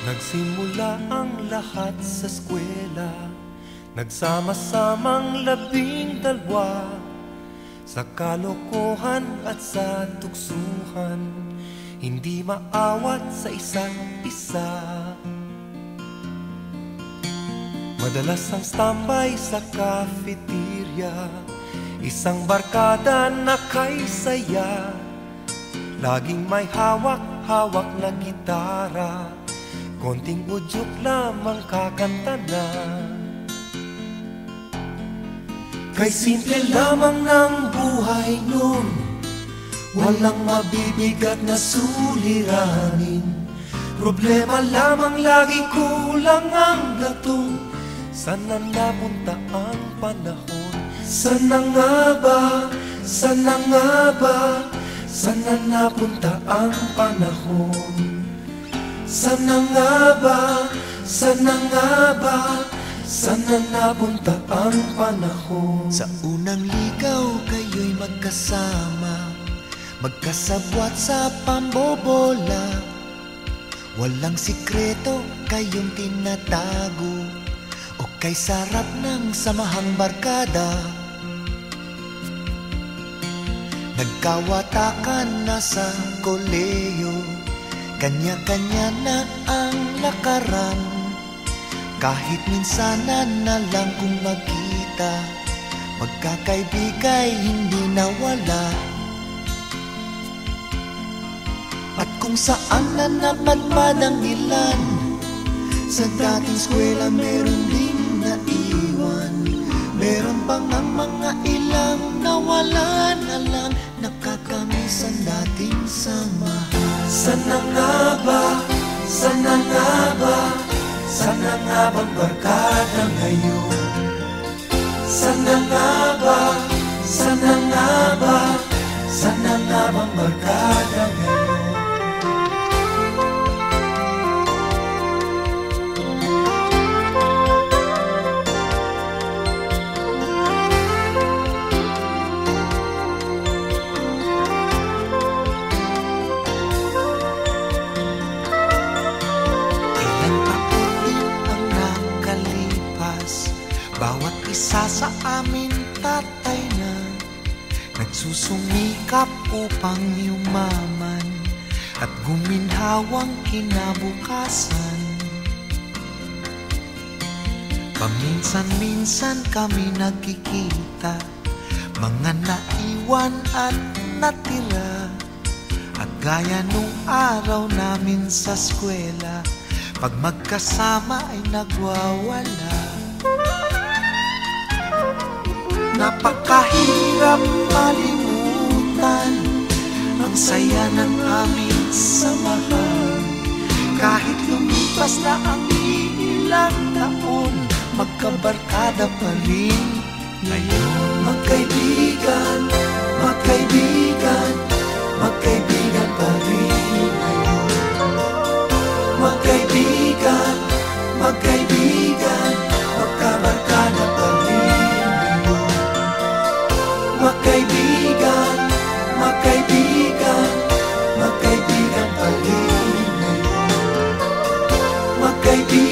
Nagsimula ang lahat sa eskwela, nagsama-samang 12 sa kalokohan at sa tuksuhan, hindi maawat sa isa't isa. Madalas ang standby sa cafeteria, isang barkada na kay saya, laging may hawak-hawak na gitara, konting udyok lamang kakanta na. Kay simple lamang ng buhay nun, walang mabibigat na suliranin. Problema lamang lagi kulang ang gatong. Sana napunta ang panahon? Sana nga ba? Sana nga ba? Sana napunta ang panahon? Sana nga ba? Sana nga ba? Sana napunta ang panahon? Sa unang ligaw kayo'y magkasama, magkasabwat sa pambobola. Walang sikreto kayong tinatago, o kay sarap ng samahang barkada. Nagkawatakan na sa koleyo, kanya-kanya na ang lakaran. Kahit minsanan na lang kung magkita, magkakaibigay hindi nawala. At kung saan na napadpad ang ilan, sa dating eskwela meron ding naiwan. Meron pang ang mga ilang nawala na lang, nakakamiss ang dating samahan. Sana nga ba? Sana nga ba? Sana nga bang barkada ngayon? Sana nga ba? Sana nga ba? Sana nga bang barkada ngayon? Bawat isa sa amin tatay na nagsusumikap upang yumaman at guminhawang kinabukasan. Paminsan-minsan kami nagkikita, mga naiwan at natira. At gaya nung araw namin sa eskwela, pag magkasama ay nagwawala. Napakahirap malimutan ang saya ng aming samahan. Kahit lumipas na ang ilang taon, magkabarkada pa rin ngayon. Magkaibigan, magkaibigan, magkaibigan pa rin ngayon. Magkaibigan, magkaibigan, magkabarkada pa rin. Magkaibigan, magkaibigan, magkaibigan pa rin ngayon. Magkaibigan.